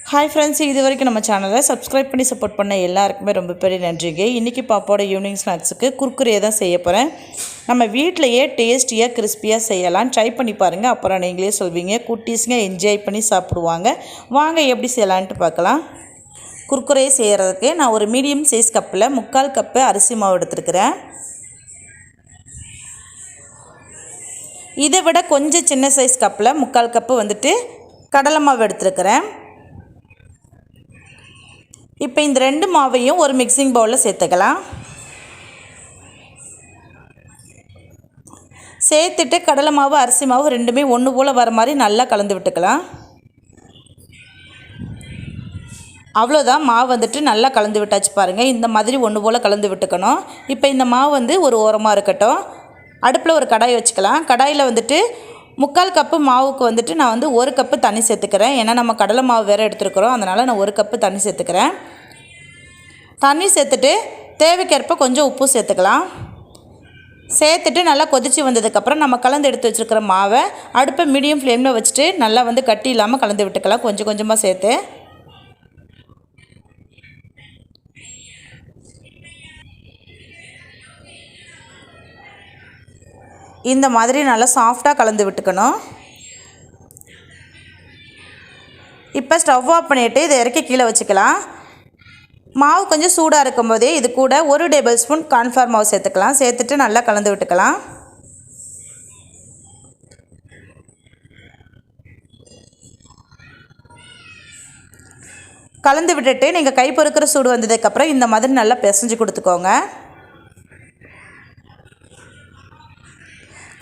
Hi friends, இது வரைக்கும் நம்ம சேனலை சப்ஸ்கிரைப் பண்ணி சப்போர்ட் பண்ண எல்லாருக்குமே ரொம்ப பெரிய நன்றிங்க. இன்றைக்கி பாப்பாவோட ஈவினிங் ஸ்நாக்ஸுக்கு குர்குரே தான் செய்ய போகிறேன். நம்ம வீட்டிலையே டேஸ்டியாக கிறிஸ்பியாக செய்யலாம். ட்ரை பண்ணி பாருங்கள், அப்புறம் நீங்களே சொல்வீங்க. குட்டீஸுங்க என்ஜாய் பண்ணி சாப்பிடுவாங்க. வாங்க எப்படி செய்யலான்ட்டு பார்க்கலாம். குர்குரே செய்கிறதுக்கு நான் ஒரு மீடியம் சைஸ் கப்பில் 3/4 கப்பு அரிசி மாவு எடுத்துருக்கிறேன். இதை விட கொஞ்சம் சின்ன சைஸ் கப்பில் 3/4 கப்பு வந்துட்டு கடலை மாவு எடுத்துருக்கிறேன். இப்போ இந்த 2 மாவையும் ஒரு மிக்சிங் பவுலில் சேர்த்துக்கலாம். சேர்த்துட்டு கடலை மாவு அரிசி மாவு ரெண்டுமே ஒன்று போல் வர மாதிரி நல்லா கலந்து விட்டுக்கலாம். அவ்வளோதான், மாவு வந்துட்டு நல்லா கலந்து விட்டாச்சு பாருங்கள். இந்த மாதிரி ஒன்று போல் கலந்து விட்டுக்கணும். இப்போ இந்த மாவு வந்து ஒரு ஓரமாக இருக்கட்டும். அடுப்பில் ஒரு கடாய் வச்சுக்கலாம். கடாயில் வந்துட்டு 3/4 கப்பு மாவுக்கு வந்துட்டு நான் வந்து 1 கப்பு தண்ணி சேர்த்துக்கிறேன். ஏன்னா நம்ம கடலை மாவு வேறு எடுத்துருக்குறோம், அதனால் நான் 1 கப்பு தண்ணி சேர்த்துக்கிறேன். தண்ணி சேர்த்துட்டு தேவைக்கேற்ப கொஞ்சம் உப்பு சேர்த்துக்கலாம். சேர்த்துட்டு நல்லா கொதித்து வந்ததுக்கப்புறம் நம்ம கலந்து எடுத்து வச்சுருக்கிற மாவை அடுப்பை மீடியம் ஃப்ளேமில் வச்சுட்டு நல்லா வந்து கட்டி இல்லாமல் கலந்து விட்டுக்கலாம். கொஞ்சம் கொஞ்சமாக சேர்த்து இந்த மாதிரி நல்லா சாஃப்டாக கலந்து விட்டுக்கணும். இப்போ ஸ்டவ் ஆஃப் பண்ணிவிட்டு இதை இறக்கி கீழே வச்சுக்கலாம். மாவு கொஞ்சம் சூடாக இருக்கும்போதே இது கூட 1 டேபிள் ஸ்பூன் கார்ன்ஃப்ளவர் மாவு சேர்த்துக்கலாம். சேர்த்துட்டு நல்லா கலந்து விட்டுக்கலாம். கலந்து விட்டுட்டு நீங்கள் கை பொறுக்கிற சூடு வந்ததுக்கப்புறம் இந்த மாதிரி நல்லா பிசைஞ்சு கொடுத்துக்கோங்க.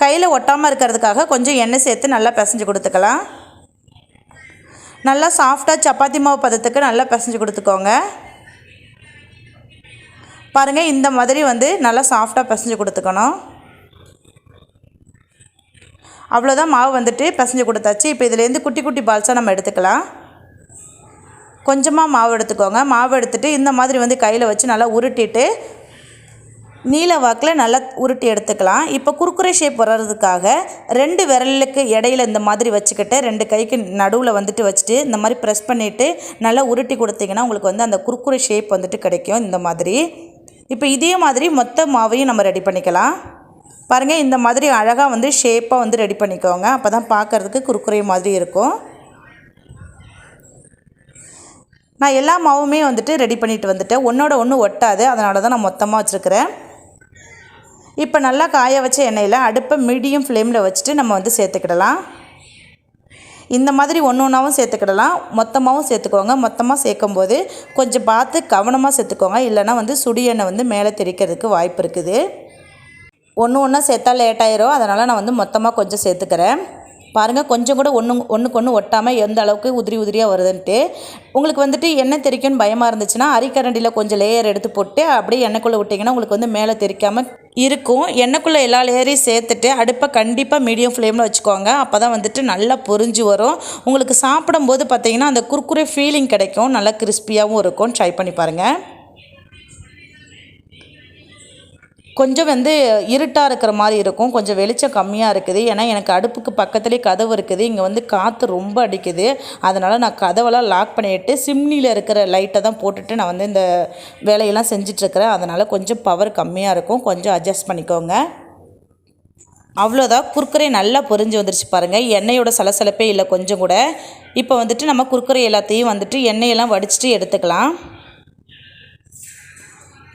கையில் ஒட்டாமல் இருக்கிறதுக்காக கொஞ்சம் எண்ணெய் சேர்த்து நல்லா பிசைஞ்சு கொடுத்துக்கலாம். நல்லா சாஃப்டாக சப்பாத்தி மாவு பதத்துக்கு நல்லா பிசைஞ்சு கொடுத்துக்கோங்க. பாருங்கள், இந்த மாதிரி வந்து நல்லா சாஃப்டாக பிசைஞ்சு கொடுத்துக்கணும். அவ்வளோதான், மாவு வந்துட்டு பிசைஞ்சு கொடுத்தாச்சு. இப்போ இதிலேருந்து குட்டி குட்டி பால்ஸாக நம்ம எடுத்துக்கலாம். கொஞ்சமாக மாவு எடுத்துக்கோங்க. மாவு எடுத்துகிட்டு இந்த மாதிரி வந்து கையில் வச்சு நல்லா உருட்டிட்டு நீல வாக்கில் நல்லா உருட்டி எடுத்துக்கலாம். இப்போ குர்குரே ஷேப் வர்றதுக்காக 2 விரலுக்கு இடையில இந்த மாதிரி வச்சுக்கிட்டு 2 கைக்கு நடுவில் வந்துட்டு வச்சுட்டு இந்த மாதிரி ப்ரெஸ் பண்ணிவிட்டு நல்லா உருட்டி கொடுத்தீங்கன்னா உங்களுக்கு வந்து அந்த குர்குரே ஷேப் வந்துட்டு கிடைக்கும். இந்த மாதிரி இப்போ இதே மாதிரி மொத்த மாவையும் நம்ம ரெடி பண்ணிக்கலாம். பாருங்கள், இந்த மாதிரி அழகாக வந்து ஷேப்பாக வந்து ரெடி பண்ணிக்கோங்க. அப்போ தான் பார்க்குறதுக்கு குர்குரே மாதிரி இருக்கும். நான் எல்லா மாவுமே வந்துட்டு ரெடி பண்ணிட்டு வந்துட்டேன். ஒன்றோட ஒன்று ஒட்டாது, அதனால தான் நான் மொத்தமாக வச்சுருக்கிறேன். இப்போ நல்லா காய வச்ச எண்ணெயில் அடுப்பை மீடியம் ஃப்ளேமில் வச்சுட்டு நம்ம வந்து சேர்த்துக்கிடலாம். இந்த மாதிரி ஒன்றாவும் சேர்த்துக்கிடலாம், மொத்தமாகவும் சேர்த்துக்கோங்க. மொத்தமாக சேர்க்கும்போது கொஞ்சம் பார்த்து கவனமாக சேர்த்துக்கோங்க, இல்லைனா வந்து சுடி எண்ணெய் வந்து மேலே தெரிக்கிறதுக்கு வாய்ப்பு இருக்குது. ஒன்றா சேர்த்தா லேட்டாயிரும், அதனால் நான் வந்து மொத்தமாக கொஞ்சம் சேர்த்துக்கிறேன். பாருங்கள், கொஞ்சம் கூட ஒன்றுக்கு ஒன்று ஒட்டாமல் எந்த அளவுக்கு உதிரி உதிரியாக வருதுன்ட்டு. உங்களுக்கு வந்துட்டு எண்ணெய் தெரிக்கும்னு பயமாக இருந்துச்சுன்னா அரிக்கரண்டியில் கொஞ்சம் லேயர் எடுத்து போட்டு அப்படியே எண்ணெய்க்குள்ளே விட்டிங்கன்னா உங்களுக்கு வந்து மேலே தெரிக்காமல் இருக்கும். எண்ணெய்க்குள்ளே எல்லா லேயரையும் சேர்த்துட்டு அடுப்பை கண்டிப்பாக மீடியம் ஃப்ளேமில் வச்சுக்கோங்க. அப்போ தான் வந்துட்டு நல்லா பொரிஞ்சு வரும். உங்களுக்கு சாப்பிடும்போது பார்த்திங்கன்னா அந்த குர்குரே ஃபீலிங் கிடைக்கும். நல்லா கிறிஸ்பியாகவும் இருக்கும். ட்ரை பண்ணி பாருங்கள். கொஞ்சம் வந்து இருட்டாக இருக்கிற மாதிரி இருக்கும், கொஞ்சம் வெளிச்சம் கம்மியாக இருக்குது. ஏன்னா எனக்கு அடுப்புக்கு பக்கத்துலேயே கதவு இருக்குது. இங்கே வந்து காற்று ரொம்ப அடிக்குது, அதனால் நான் கதவெல்லாம் லாக் பண்ணிவிட்டு சிம்னியில் இருக்கிற லைட்டை தான் போட்டுட்டு நான் வந்து இந்த வேலையெல்லாம் செஞ்சிட்ருக்கிறேன். அதனால் கொஞ்சம் பவர் கம்மியாக இருக்கும், கொஞ்சம் அட்ஜஸ்ட் பண்ணிக்கோங்க. அவ்வளோதான், குர்குரே நல்லா பொரிஞ்சு வந்துருச்சு பாருங்கள். எண்ணெயோட சலசலப்பே இல்லை கொஞ்சம் கூட. இப்போ வந்துட்டு நம்ம குர்குரே எல்லாத்தையும் வந்துட்டு எண்ணெயெல்லாம் வடிச்சிட்டு எடுத்துக்கலாம்.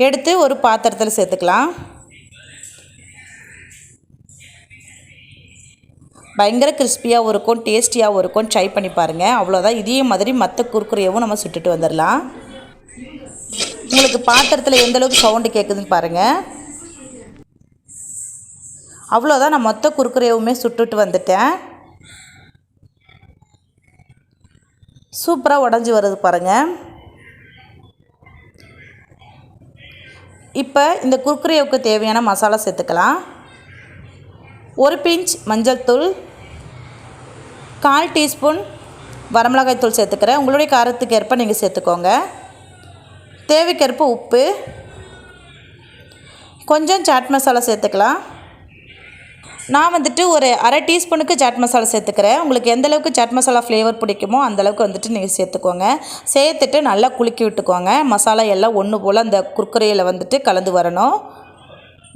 எடுத்து ஒரு பாத்திரத்தில் சேர்த்துக்கலாம். பயங்கர கிறிஸ்பியாகவும் இருக்கும், டேஸ்டியாகவும் இருக்கும். ட்ரை பண்ணி பாருங்கள். அவ்வளோதான், இதே மாதிரி மற்ற குர்குரேவும் நம்ம சுட்டுட்டு வந்துடலாம். உங்களுக்கு பாத்திரத்தில் எந்தளவுக்கு சவுண்டு கேட்குதுன்னு பாருங்கள். அவ்வளோதான், நான் மொத்த குர்குரேவுமே சுட்டுட்டு வந்துட்டேன். சூப்பராக உடஞ்சி வருது பாருங்கள். இப்போ இந்த குர்குரேவுக்கு தேவையான மசாலா சேர்த்துக்கலாம். 1 பிஞ்ச் மஞ்சள் தூள், 1/4 டீஸ்பூன் வரமிளகாய் தூள் சேர்த்துக்கிறேன். உங்களுடைய காரத்துக்கு ஏற்ப நீங்கள் சேர்த்துக்கோங்க. தேவைக்கேற்ப உப்பு, கொஞ்சம் சாட் மசாலா சேர்த்துக்கலாம். நான் வந்துட்டு ஒரு அரை டீஸ்பூனுக்கு சாட் மசாலா சேர்த்துக்கிறேன். உங்களுக்கு எந்த அளவுக்கு சாட் மசாலா ஃப்ளேவர் பிடிக்குமோ அந்தளவுக்கு வந்துட்டு நீங்கள் சேர்த்துக்கோங்க. சேர்த்துட்டு நல்லா குலுக்கி விட்டுக்கோங்க. மசாலா எல்லாம் ஒன்று போல் அந்த குர்குரேயில் வந்துட்டு கலந்து வரணும்.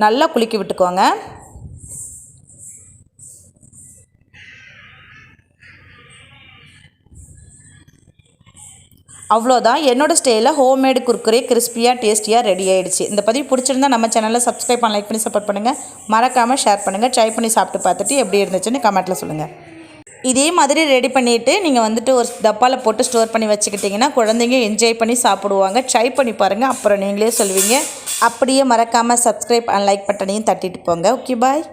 நல்லா குலுக்கி விட்டுக்கோங்க. அவ்வளோதான், என்னோடய ஸ்டைலில் ஹோம்மேடு குர்குரே கிறிஸ்பியாக டேஸ்டியாக ரெடி ஆகிடுச்சு. இந்த பதிவு பிடிச்சிருந்தா நம்ம சேனலில் சப்ஸ்கிரைப் பண்ணி லைக் பண்ணி சப்போர்ட் பண்ணுங்கள். மறக்காமல் ஷேர் பண்ணுங்கள். ட்ரை பண்ணி சாப்பிட்டு பார்த்துட்டு எப்படி இருந்துச்சுன்னு கமெண்ட்டில் சொல்லுங்கள். இதே மாதிரி ரெடி பண்ணிவிட்டு நீங்கள் வந்துட்டு ஒரு டப்பாவில் போட்டு ஸ்டோர் பண்ணி வச்சுக்கிட்டிங்கன்னா குழந்தைங்க என்ஜாய் பண்ணி சாப்பிடுவாங்க. ட்ரை பண்ணி பாருங்கள், அப்புறம் நீங்களே சொல்லுவீங்க. அப்படியே மறக்காமல் சப்ஸ்கிரைப் அண்ட் லைக் பட்டனையும் தட்டிட்டு போங்க. ஓகே, பாய்.